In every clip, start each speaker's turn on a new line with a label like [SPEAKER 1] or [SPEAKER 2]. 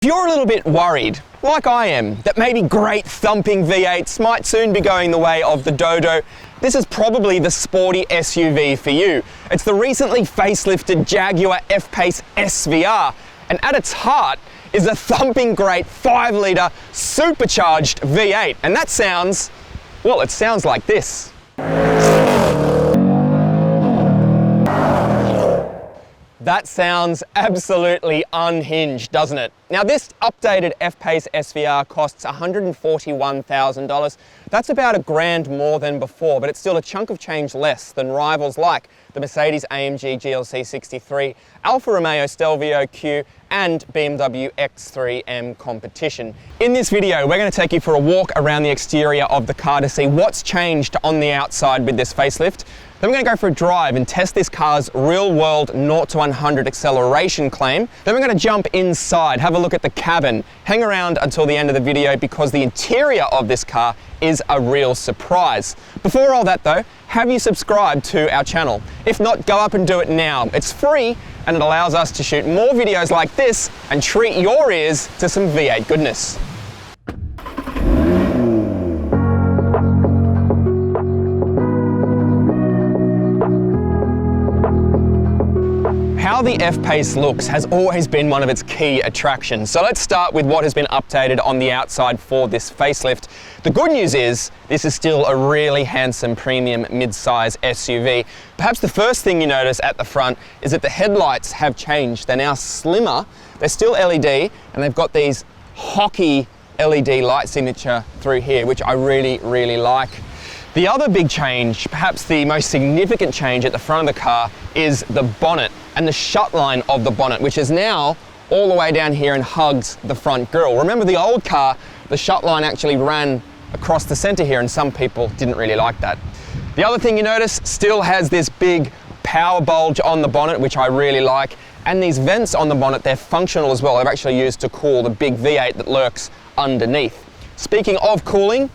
[SPEAKER 1] If you're a little bit worried, like I am, that maybe great thumping V8s might soon be going the way of the Dodo, this is probably the sporty SUV for you. It's the recently facelifted Jaguar F-Pace SVR, and at its heart is a thumping great 5-litre supercharged V8. And that sounds, well, it sounds like this. That sounds absolutely unhinged, doesn't it? Now, this updated F-Pace SVR costs $141,000. That's about $1,000 more than before, but it's still a chunk of change less than rivals like the Mercedes-AMG GLC 63, Alfa Romeo Stelvio Q, and BMW X3M competition. In this video, we're going to take you for a walk around the exterior of the car to see what's changed on the outside with this facelift. Then we're going to go for a drive and test this car's real-world 0 to 100 acceleration claim. Then we're going to jump inside, have a look at the cabin, hang around until the end of the video because the interior of this car is a real surprise. Before all that though, have you subscribed to our channel? If not, go up and do it now. It's free and it allows us to shoot more videos like this and treat your ears to some V8 goodness. How the F-Pace looks has always been one of its key attractions. So let's start with what has been updated on the outside for this facelift. The good news is this is still a really handsome premium mid-size SUV. Perhaps the first thing you notice at the front is that the headlights have changed. They're now slimmer, they're still LED, and they've got these hockey LED light signature through here, which I really like. The other big change, perhaps the most significant change at the front of the car, is the bonnet and the shut line of the bonnet, which is now all the way down here and hugs the front grille. Remember the old car, the shut line actually ran across the center here and some people didn't really like that. The other thing you notice still has this big power bulge on the bonnet, which I really like, and these vents on the bonnet, they're functional as well. They're actually used to cool the big V8 that lurks underneath. Speaking of cooling,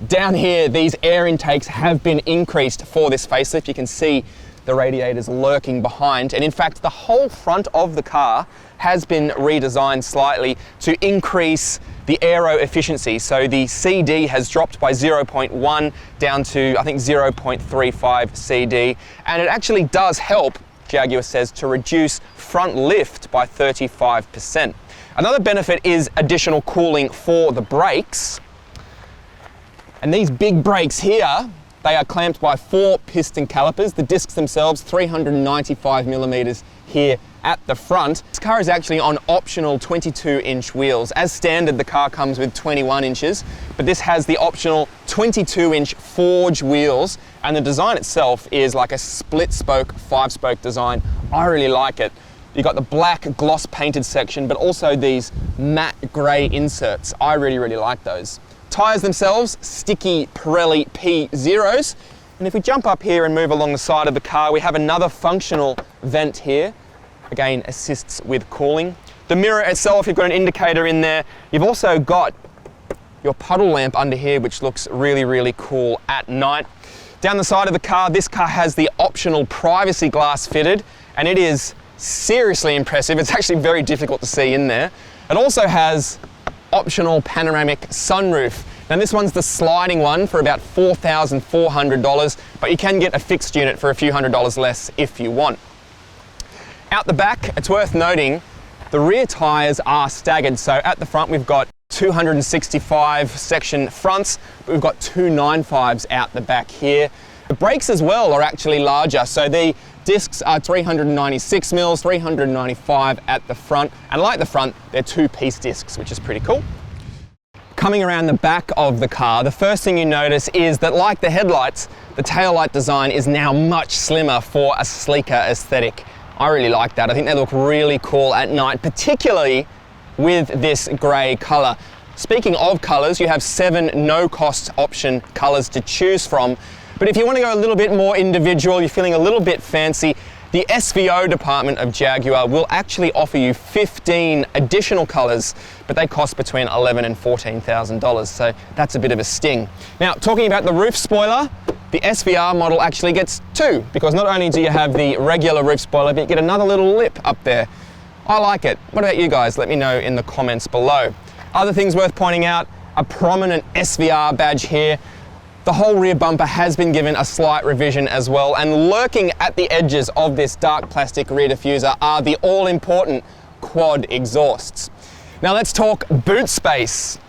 [SPEAKER 1] down here, these air intakes have been increased for this facelift. You can see the radiators lurking behind, and in fact, the whole front of the car has been redesigned slightly to increase the aero efficiency. So the CD has dropped by 0.1 down to, I think, 0.35 CD, and it actually does help, Jaguar says, to reduce front lift by 35%. Another benefit is additional cooling for the brakes. And these big brakes here, they are clamped by 4 piston calipers. The discs themselves, 395 millimeters here at the front. This car is actually on optional 22-inch wheels. As standard, the car comes with 21 inches, but this has the optional 22-inch forged wheels, and the design itself is like a split-spoke, 5-spoke design. I really like it. You've got the black gloss-painted section, but also these matte grey inserts. I really like those. Tyres themselves, sticky Pirelli P0s. And if we jump up here and move along the side of the car, we have another functional vent here. Again, assists with cooling. The mirror itself, you've got an indicator in there. You've also got your puddle lamp under here, which looks really cool at night. Down the side of the car, this car has the optional privacy glass fitted, and it is seriously impressive. It's actually very difficult to see in there. It also has optional panoramic sunroof. Now this one's the sliding one for about $4,400, but you can get a fixed unit for a few $100s less if you want. Out the back, it's worth noting, the rear tyres are staggered. So at the front we've got 265 section fronts, but we've got 295s out the back here. The brakes as well are actually larger, so the discs are 396 mils, 395 at the front, and like the front, they're 2-piece discs, which is pretty cool. Coming around the back of the car, the first thing you notice is that, like the headlights, the taillight design is now much slimmer for a sleeker aesthetic. I really like that. I think they look really cool at night, particularly with this grey colour. Speaking of colours, you have 7 no-cost option colours to choose from. But if you want to go a little bit more individual, you're feeling a little bit fancy, the SVO department of Jaguar will actually offer you 15 additional colours, but they cost between $11,000 and $14,000, so that's a bit of a sting. Now, talking about the roof spoiler, the SVR model actually gets 2, because not only do you have the regular roof spoiler, but you get another little lip up there. I like it. What about you guys? Let me know in the comments below. Other things worth pointing out, a prominent SVR badge here. The whole rear bumper has been given a slight revision as well, and lurking at the edges of this dark plastic rear diffuser are the all-important quad exhausts. Now let's talk boot space.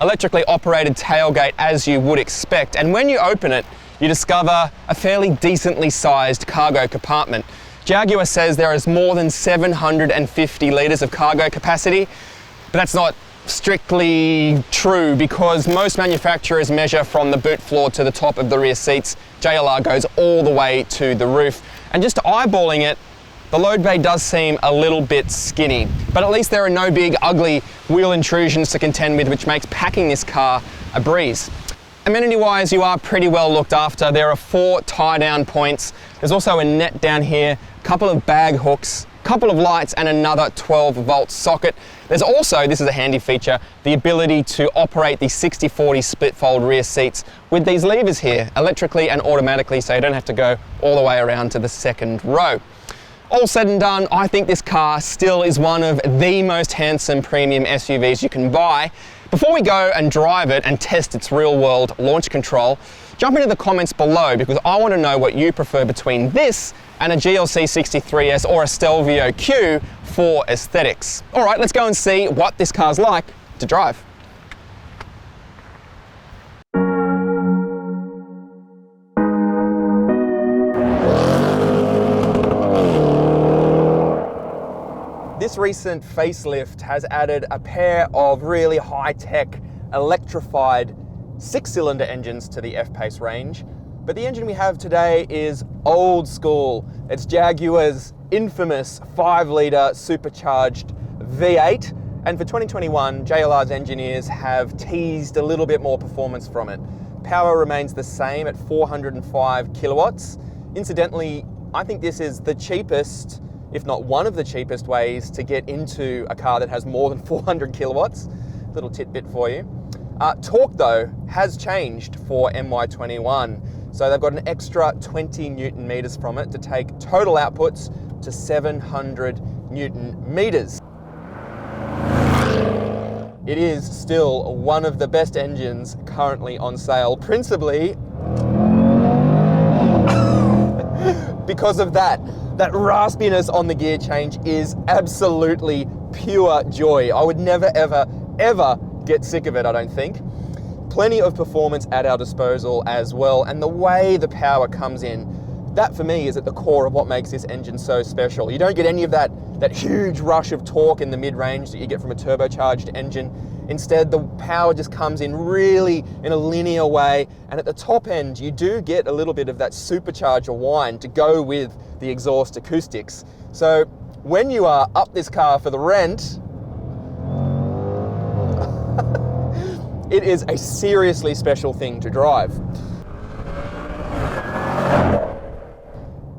[SPEAKER 1] Electrically operated tailgate as you would expect, and when you open it, you discover a fairly decently sized cargo compartment. Jaguar says there is more than 750 litres of cargo capacity, but that's not strictly true because most manufacturers measure from the boot floor to the top of the rear seats. JLR goes all the way to the roof. And just eyeballing it, the load bay does seem a little bit skinny, but at least there are no big ugly wheel intrusions to contend with, which makes packing this car a breeze. Amenity-wise, you are pretty well looked after. There are 4 tie-down points. There's also a net down here, a couple of bag hooks, a couple of lights, and another 12-volt socket. There's also, this is a handy feature, the ability to operate the 60/40 split-fold rear seats with these levers here, electrically and automatically, so you don't have to go all the way around to the second row. All said and done, I think this car still is one of the most handsome premium SUVs you can buy. Before we go and drive it and test its real-world launch control, jump into the comments below because I want to know what you prefer between this and a GLC 63S or a Stelvio Q for aesthetics. All right, let's go and see what this car's like to drive. This recent facelift has added a pair of really high-tech, electrified 6-cylinder engines to the F-Pace range. But the engine we have today is old school. It's Jaguar's infamous 5-litre supercharged V8. And for 2021, JLR's engineers have teased a little bit more performance from it. Power remains the same at 405 kilowatts. Incidentally, I think this is the cheapest, if not one of the cheapest ways to get into a car that has more than 400 kilowatts. Little tidbit for you. Torque though has changed for MY21. So they've got an extra 20 Newton meters from it to take total outputs to 700 Newton meters. It is still one of the best engines currently on sale, principally because of that. That raspiness on the gear change is absolutely pure joy. I would never, ever, ever get sick of it, I don't think. Plenty of performance at our disposal as well, and the way the power comes in, that for me is at the core of what makes this engine so special. You don't get any of that huge rush of torque in the mid-range that you get from a turbocharged engine. Instead, the power just comes in really in a linear way, and at the top end, you do get a little bit of that supercharger whine to go with the exhaust acoustics. So when you are up this car for the rent, it is a seriously special thing to drive.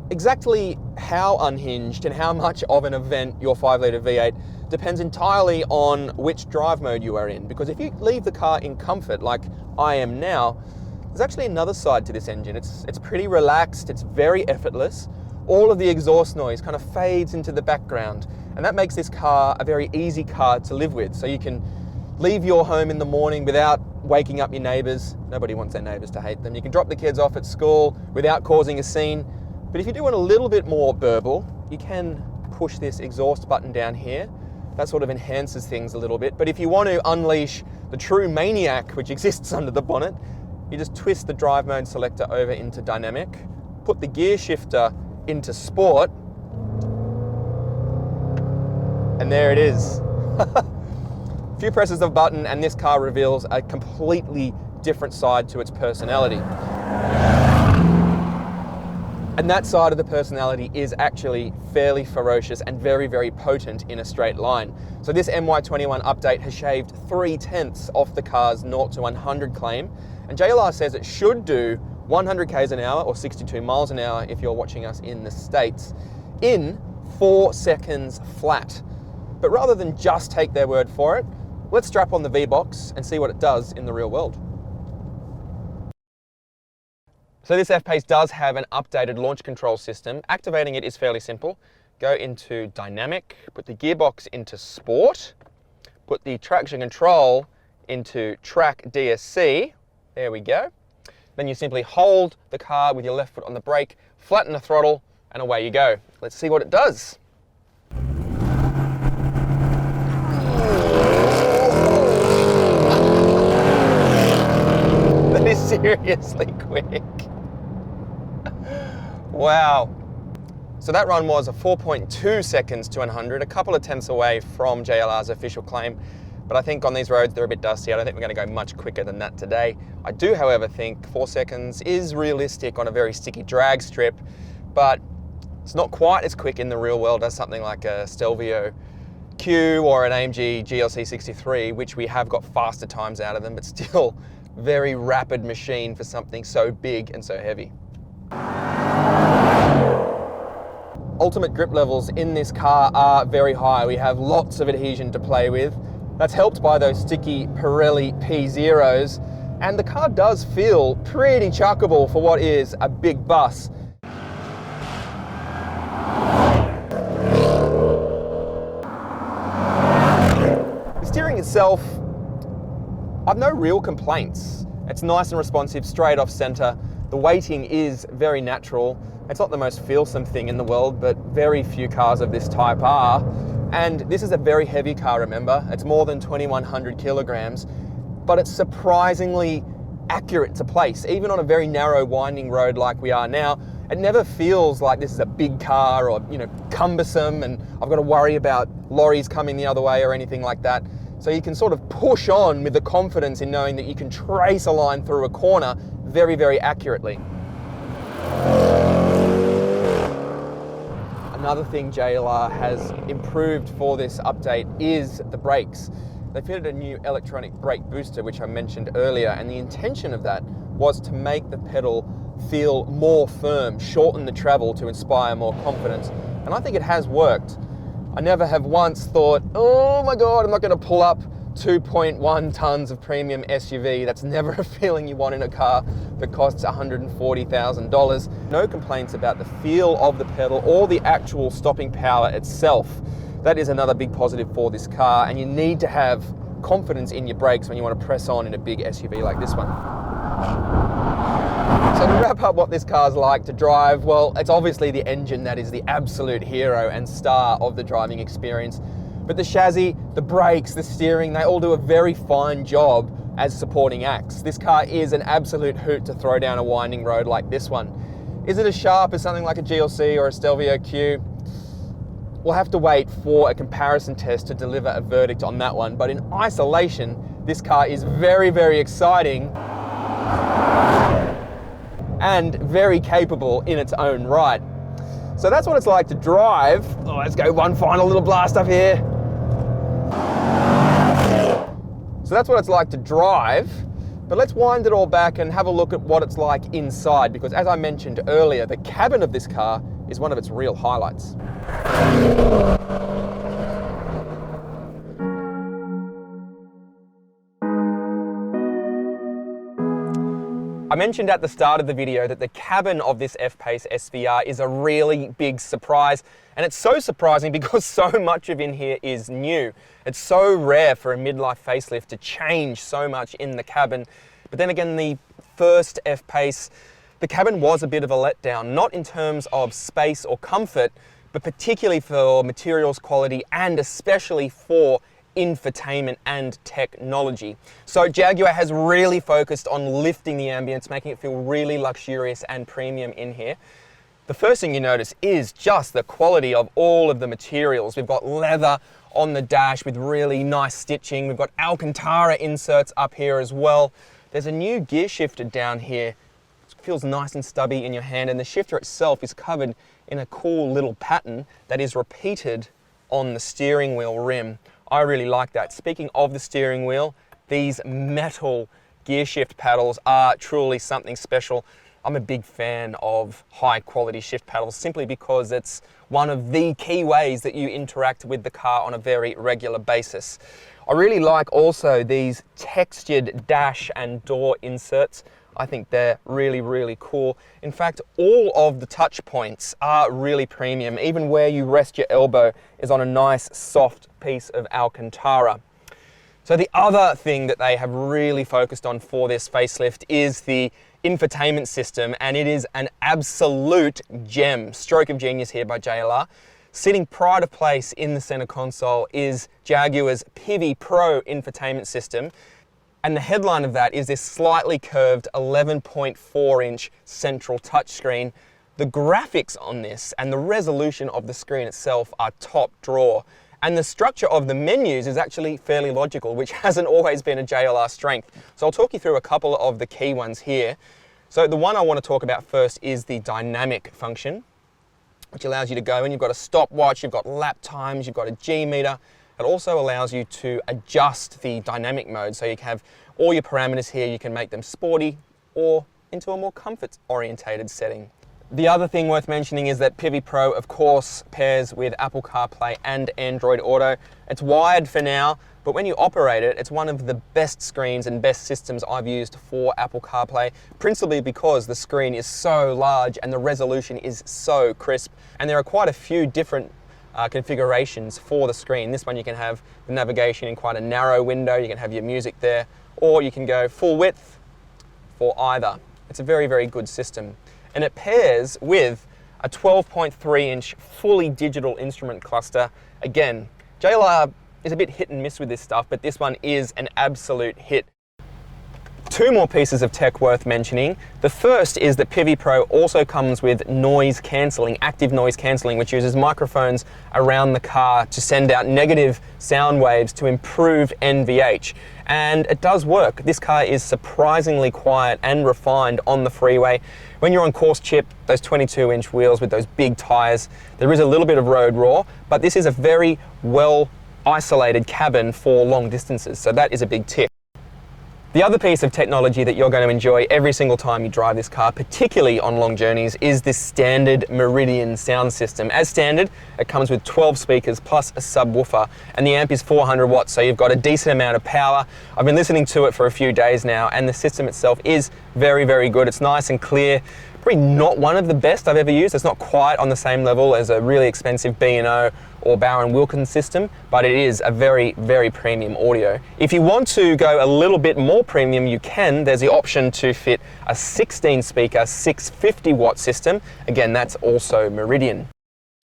[SPEAKER 1] Exactly how unhinged and how much of an event your 5-litre V8 depends entirely on which drive mode you are in, because if you leave the car in comfort like I am now, there's actually another side to this engine. It's pretty relaxed, it's very effortless. All of the exhaust noise kind of fades into the background, and that makes this car a very easy car to live with. So you can leave your home in the morning without waking up your neighbours. Nobody wants their neighbours to hate them. You can drop the kids off at school without causing a scene. But if you do want a little bit more burble, you can push this exhaust button down here. That sort of enhances things a little bit. But if you want to unleash the true maniac which exists under the bonnet, you just twist the drive mode selector over into dynamic, put the gear shifter into sport, and there it is. A few presses of a button and this car reveals a completely different side to its personality. And that side of the personality is actually fairly ferocious and very, very potent in a straight line. So this MY21 update has shaved 3/10 off the car's 0 to 100 claim. And JLR says it should do 100 k's an hour or 62 miles an hour if you're watching us in the States in 4 seconds flat. But rather than just take their word for it, let's strap on the V-Box and see what it does in the real world. So this F-Pace does have an updated launch control system. Activating it is fairly simple. go into dynamic, put the gearbox into sport, put the traction control into track DSC. There we go. Then you simply hold the car with your left foot on the brake, flatten the throttle, and away you go. Let's see what it does. That is seriously quick. Wow. So that run was a 4.2 seconds to 100, a couple of tenths away from JLR's official claim. But I think on these roads, they're a bit dusty. I don't think we're going to go much quicker than that today. I do, however, think 4 seconds is realistic on a very sticky drag strip, but it's not quite as quick in the real world as something like a Stelvio Q or an AMG GLC 63, which we have got faster times out of them, but still very rapid machine for something so big and so heavy. Ultimate grip levels in this car are very high. We have lots of adhesion to play with. That's helped by those sticky Pirelli P0s, and the car does feel pretty chuckable for what is a big bus. The steering itself, I've no real complaints. It's nice and responsive, straight off center. The weighting is very natural. It's not the most feelsome thing in the world, but very few cars of this type are. And this is a very heavy car, remember? It's more than 2,100 kilograms, but it's surprisingly accurate to place. Even on a very narrow winding road like we are now, it never feels like this is a big car or, cumbersome and I've got to worry about lorries coming the other way or anything like that. So you can sort of push on with the confidence in knowing that you can trace a line through a corner very, very accurately. Another thing JLR has improved for this update is the brakes. They fitted a new electronic brake booster, which I mentioned earlier, and the intention of that was to make the pedal feel more firm, shorten the travel to inspire more confidence. And I think it has worked. I never have once thought, oh my God, I'm not going to pull up 2.1 tons of premium SUV. That's never a feeling you want in a car that costs $140,000. No complaints about the feel of the pedal or the actual stopping power itself. That is another big positive for this car, and you need to have confidence in your brakes when you want to press on in a big SUV like this one. So to wrap up what this car's like to drive, well, it's obviously the engine that is the absolute hero and star of the driving experience. But the chassis, the brakes, the steering, they all do a very fine job as supporting acts. This car is an absolute hoot to throw down a winding road like this one. Is it as sharp as something like a GLC or a Stelvio Q? We'll have to wait for a comparison test to deliver a verdict on that one. But in isolation, this car is very, very exciting and very capable in its own right. So that's what it's like to drive. Oh, let's go one final little blast up here. So that's what it's like to drive, but let's wind it all back and have a look at what it's like inside, because as I mentioned earlier, the cabin of this car is one of its real highlights. I mentioned at the start of the video that the cabin of this F-Pace SVR is a really big surprise, and it's so surprising because so much of in here is new. It's so rare for a midlife facelift to change so much in the cabin. But then again, the first F-Pace, the cabin was a bit of a letdown, not in terms of space or comfort, but particularly for materials quality and especially for infotainment and technology. So Jaguar has really focused on lifting the ambience, making it feel really luxurious and premium in here. The first thing you notice is just the quality of all of the materials. We've got leather on the dash with really nice stitching. We've got Alcantara inserts up here as well. There's a new gear shifter down here. It feels nice and stubby in your hand, and the shifter itself is covered in a cool little pattern that is repeated on the steering wheel rim. I really like that. Speaking of the steering wheel, these metal gear shift paddles are truly something special. I'm a big fan of high quality shift paddles simply because it's one of the key ways that you interact with the car on a very regular basis. I really like also these textured dash and door inserts. I think they're really, really cool. In fact, all of the touch points are really premium. Even where you rest your elbow is on a nice, soft piece of Alcantara. So the other thing that they have really focused on for this facelift is the infotainment system, and it is an absolute gem. Stroke of genius here by JLR. Sitting pride of place in the center console is Jaguar's Pivi Pro infotainment system. And the headline of that is this slightly curved 11.4-inch central touchscreen. The graphics on this and the resolution of the screen itself are top drawer. And the structure of the menus is actually fairly logical, which hasn't always been a JLR strength. So I'll talk you through a couple of the key ones here. So the one I want to talk about first is the dynamic function, which allows you to go and you've got a stopwatch, you've got lap times, you've got a G meter. It also allows you to adjust the dynamic mode. So you can have all your parameters here, you can make them sporty or into a more comfort-orientated setting. The other thing worth mentioning is that Pivi Pro, of course, pairs with Apple CarPlay and Android Auto. It's wired for now, but when you operate it, it's one of the best screens and best systems I've used for Apple CarPlay, principally because the screen is so large and the resolution is so crisp. And there are quite a few different configurations for the screen. This one you can have the navigation in quite a narrow window, you can have your music there, or you can go full width for either. It's a very, very good system. And it pairs with a 12.3-inch fully digital instrument cluster. Again, JLR is a bit hit and miss with this stuff, but this one is an absolute hit. Two more pieces of tech worth mentioning. The first is that Pivi Pro also comes with noise cancelling, active noise cancelling, which uses microphones around the car to send out negative sound waves to improve NVH. And it does work. This car is surprisingly quiet and refined on the freeway. When you're on course chip, those 22-inch wheels with those big tires, there is a little bit of road roar, but this is a very well isolated cabin for long distances, so that is a big tick. The other piece of technology that you're going to enjoy every single time you drive this car, particularly on long journeys, is this standard Meridian sound system. As standard, it comes with 12 speakers plus a subwoofer, and the amp is 400 watts, so you've got a decent amount of power. I've been listening to it for a few days now, and the system itself is very, very good. It's nice and clear. Probably not one of the best I've ever used. It's not quite on the same level as a really expensive B&O or Bowen Wilkins system, but it is a very, very premium audio. If you want to go a little bit more premium, you can. There's the option to fit a 16 speaker, 650 watt system. Again, that's also Meridian.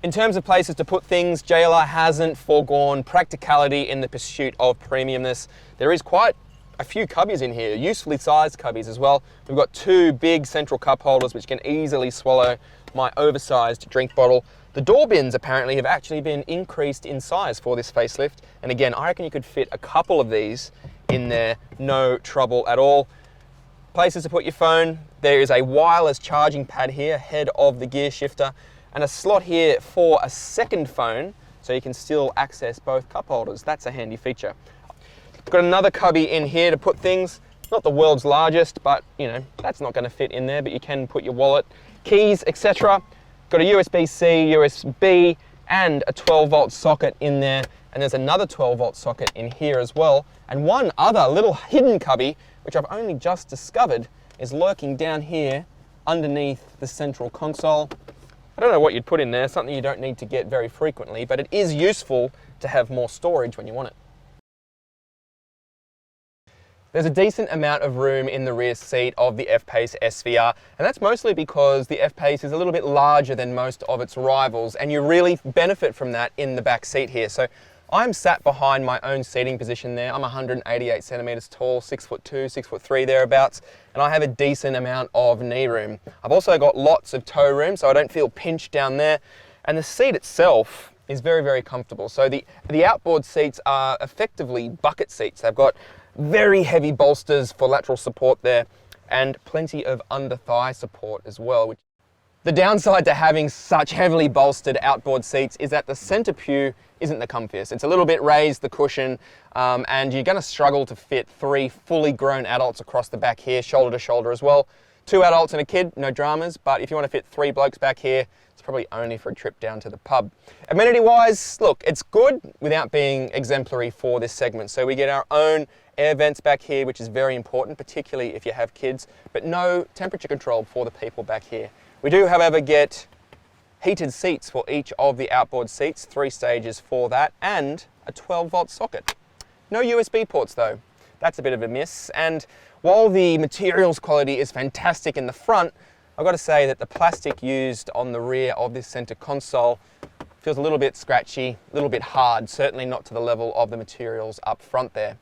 [SPEAKER 1] In terms of places to put things, JLR hasn't foregone practicality in the pursuit of premiumness. There is quite a few cubbies in here, usefully sized cubbies as well. We've got two big central cup holders which can easily swallow my oversized drink bottle. The door bins apparently have actually been increased in size for this facelift. And again, I reckon you could fit a couple of these in there, no trouble at all. Places to put your phone. There is a wireless charging pad here, ahead of the gear shifter, and a slot here for a second phone, so you can still access both cup holders. That's a handy feature. Got another cubby in here to put things. Not the world's largest, but you know, that's not going to fit in there, but you can put your wallet, keys, etc. Got a USB-C, USB, and a 12-volt socket in there, and there's another 12-volt socket in here as well. And one other little hidden cubby, which I've only just discovered, is lurking down here underneath the central console. I don't know what you'd put in there, something you don't need to get very frequently, but it is useful to have more storage when you want it. There's a decent amount of room in the rear seat of the F-Pace SVR, and that's mostly because the F-Pace is a little bit larger than most of its rivals, and you really benefit from that in the back seat here. So I'm sat behind my own seating position there. I'm 188 centimeters tall, 6'2", 6'3" thereabouts, and I have a decent amount of knee room. I've also got lots of toe room, so I don't feel pinched down there, and the seat itself is very, very comfortable. So the outboard seats are effectively bucket seats. They've got very heavy bolsters for lateral support there, and plenty of under thigh support as well. The downside to having such heavily bolstered outboard seats is that the center pew isn't the comfiest. It's a little bit raised, the cushion, and you're going to struggle to fit three fully grown adults across the back here, shoulder to shoulder as well. 2 adults and a kid, no dramas, but if you want to fit 3 blokes back here, it's probably only for a trip down to the pub. Amenity-wise, look, it's good without being exemplary for this segment. So we get our own air vents back here, which is very important, particularly if you have kids, but no temperature control for the people back here. We do, however, get heated seats for each of the outboard seats, 3 stages for that, and a 12-volt socket. No USB ports though. That's a bit of a miss. And while the materials quality is fantastic in the front, I've got to say that the plastic used on the rear of this center console feels a little bit scratchy, a little bit hard, certainly not to the level of the materials up front there.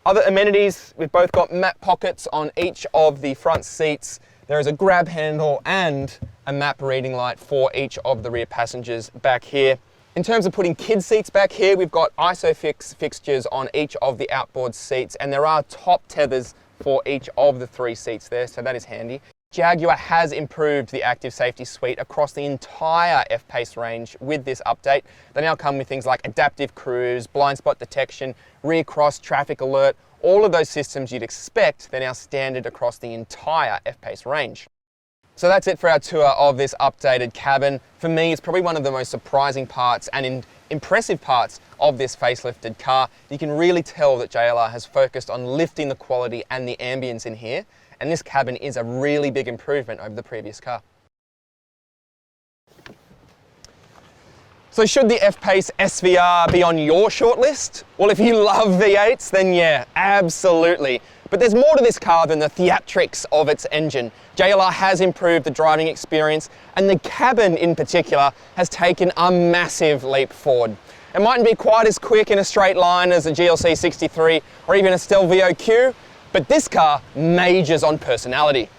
[SPEAKER 1] Other amenities, we've both got map pockets on each of the front seats. There is a grab handle and a map reading light for each of the rear passengers back here. In terms of putting kid seats back here, we've got ISOFIX fixtures on each of the outboard seats, and there are top tethers for each of the 3 seats there, so that is handy. Jaguar has improved the active safety suite across the entire F-Pace range with this update. They now come with things like adaptive cruise, blind spot detection, rear cross traffic alert. All of those systems you'd expect, they're now standard across the entire F-Pace range. So that's it for our tour of this updated cabin. For me, it's probably one of the most surprising parts and impressive parts of this facelifted car. You can really tell that JLR has focused on lifting the quality and the ambience in here, and this cabin is a really big improvement over the previous car. So should the F-Pace SVR be on your shortlist? Well, if you love V8s, then yeah, absolutely. But there's more to this car than the theatrics of its engine. JLR has improved the driving experience, and the cabin in particular has taken a massive leap forward. It mightn't be quite as quick in a straight line as a GLC 63 or even a Stelvio Q, but this car majors on personality.